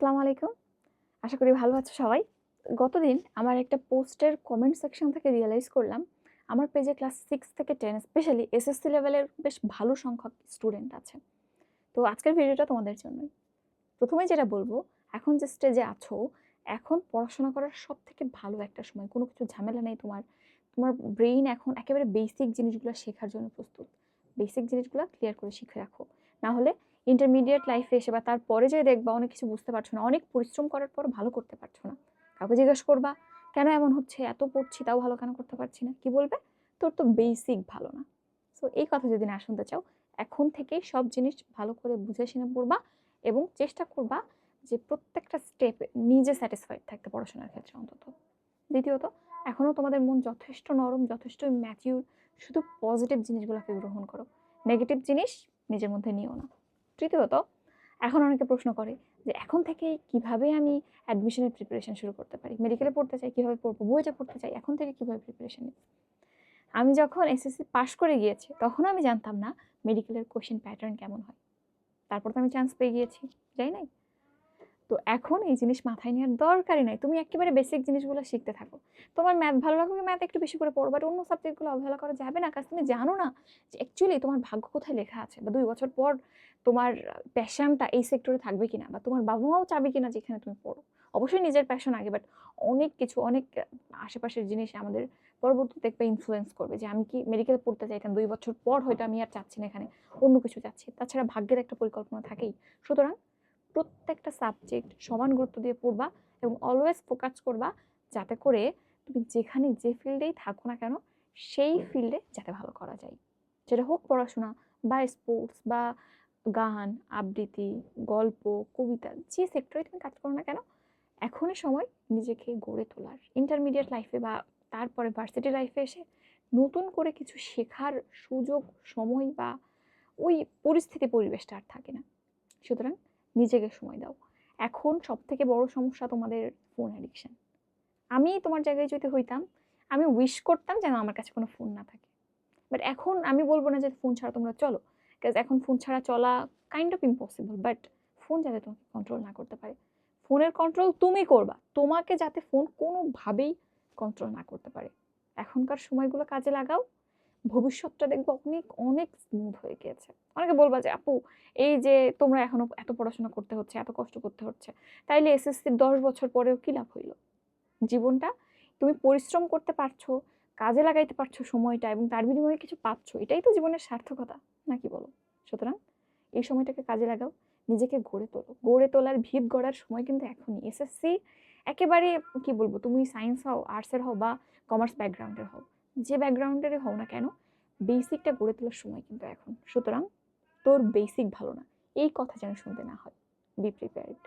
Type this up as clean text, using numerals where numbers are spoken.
আসসালামু আলাইকুম। আশা করি ভালো আছো সবাই। গতদিন আমার একটা পোস্টের কমেন্ট সেকশন থেকে রিয়ালাইজ করলাম, আমার পেজে ক্লাস 6 থেকে 10 স্পেশালি এসএসসি লেভেলের বেশ ভালো সংখ্যক স্টুডেন্ট আছে। তো আজকের ভিডিওটা তোমাদের জন্যই। প্রথমেই যেটা বলবো, এখন যে স্টেজে আছো, এখন পড়াশোনা করার সবথেকে ভালো একটা সময়। কোনো কিছু ঝামেলা নেই তোমার। তোমার ব্রেইন এখন একেবারে বেসিক জিনিসগুলো শেখার জন্য প্রস্তুত। বেসিক জিনিসগুলো ক্লিয়ার করে শিখে রাখো। না হলে ইন্টারমিডিয়েট লাইফে এসে বা তারপরে যে দেখবা অনেক কিছু বুঝতে পারছো না, অনেক পরিশ্রম করার পর ভালো করতে পারছো না। কাউকে জিজ্ঞেস করবা, কেন এমন হচ্ছে? এত পড়ছি তাও ভালো কেন করতে পারছি না? কি বলবে? তোর তো বেসিক ভালো না। সো এই কথা যদি না শুনতে চাও, এখন থেকেই সব জিনিস ভালো করে বুঝে শুনে পড়বা এবং চেষ্টা করবা যে প্রত্যেকটা স্টেপে নিজে স্যাটিসফাইড থাকতে পড়াশোনার ক্ষেত্রে অন্তত। দ্বিতীয়ত, এখনও তোমাদের মন যথেষ্ট নরম, যথেষ্ট ম্যাচিউর, শুধু পজিটিভ জিনিসগুলোকে গ্রহণ করো, নেগেটিভ জিনিস নিজের মধ্যে নিও না। তৃতীয়ত, এখন অনেকে প্রশ্ন করে যে এখন থেকে কিভাবে আমি অ্যাডমিশনের প্রিপারেশন শুরু করতে পারি, মেডিকেলে পড়তে চাই কিভাবে পড়বো, বুয়েটে পড়তে চাই এখন থেকে কিভাবে প্রিপারেশন নিই। আমি যখন এসএসসি পাশ করে গিয়েছি তখনও আমি জানতাম না মেডিকেলের কোশ্চেন প্যাটার্ন কেমন হয়। তারপর তো আমি চান্স পেয়ে গিয়েছি, যাই নাই? তো এখন এই জিনিস মাথায় নেওয়ার দরকারই নাই। তুমি একেবারে বেসিক জিনিসগুলো শিখতে থাকো। তোমার ম্যাথ ভালো লাগবে, ম্যাথ একটু বেশি করে পড়ো, বাট অন্য সাবজেক্টগুলো অবহেলা করা যাবে না। কারণ তুমি জানো না যে অ্যাকচুয়ালি তোমার ভাগ্য কোথায় লেখা আছে, বা 2 বছর পর তোমার প্যাশনটা এই সেক্টরে থাকবে কিনা, বা তোমার বাবা মাও চাবে কিনা যেখানে তুমি পড়ো। অবশ্যই নিজের প্যাশন আগে, বাট অনেক কিছু, অনেক আশেপাশের জিনিস আমাদের পরবর্তীতে দেখবে ইনফ্লুয়েন্স করবে যে আমি কি মেডিকেল পড়তে চাইতাম, 2 বছর পর হয়তো আমি আর চাচ্ছি না, এখানে অন্য কিছু চাচ্ছি। তাছাড়া ভাগ্যের একটা পরিকল্পনা থাকেই। সুতরাং প্রত্যেকটা সাবজেক্ট সমান গুরুত্ব দিয়ে পড়বা এবং অলওয়েজ ফোকাস করবা যাতে করে তুমি যেখানে যে ফিল্ডেই থাকো না কেন সেই ফিল্ডে যাতে ভালো করা যায়। যেটা হোক পড়াশোনা বা স্পোর্টস বা গান, আবৃত্তি, গল্প, কবিতা, যে সেক্টরে তুমি কাজ করো না কেন, এখনই সময় নিজেকে গড়ে তোলার। ইন্টারমিডিয়েট লাইফে বা তারপরে ভার্সিটি লাইফে এসে নতুন করে কিছু শেখার সুযোগ, সময় বা ওই পরিস্থিতি পরিবেশটা আর থাকে না। সুতরাং নিজেকে সময় দাও। এখন সবথেকে বড় সমস্যা তোমাদের ফোন অ্যাডিকশন। আমি তোমার জায়গায় যদি হইতাম, আমি উইশ করতাম যেন আমার কাছে কোনো ফোন না থাকে। বাট এখন আমি বলবো না যে ফোন ছাড়া তোমরা চলো, বিকজ এখন ফোন ছাড়া চলা kind of impossible. But phone যাতে তোমাকে কন্ট্রোল না করতে পারে, ফোনের কন্ট্রোল তুমি করবা, তোমাকে যাতে ফোন কোনোভাবেই কন্ট্রোল না করতে পারে। এখনকার সময়গুলো কাজে লাগাও, ভবিষ্যৎটা দেখবো অনেক অনেক স্মুথ হয়ে গিয়েছে। অনেকে বলবা যে আপু, এই যে তোমরা এখনো এত পড়াশোনা করতে হচ্ছে, এত কষ্ট করতে হচ্ছে, তাইলে এসএসসির 10 বছর পরেও কি লাভ হইলো? জীবনটা তুমি পরিশ্রম করতে পারছো, কাজে লাগাইতে পারছো সময়টা, এবং তার বিনিময়ে কিছু পাচ্ছো, এটাই তো জীবনের সার্থকতা, নাকি বলো? সুতরাং এই সময়টাকে কাজে লাগাও, নিজেকে গড়ে তোলো। গড়ে তোলার ভিত গড়ার সময় কিন্তু এখনই। এসএসসি একেবারে কি বলবো, তুমি সায়েন্স হও, আর্টসের হও বা কমার্স ব্যাকগ্রাউন্ডের হও, যে ব্যাকগ্রাউন্ডেরই হও না কেন, বেসিকটা গড়ে তোলার সময় কিন্তু এখন। সুতরাং তোর বেসিক ভালো না, এই কথা যেন শুনতে না হয়। Be prepared.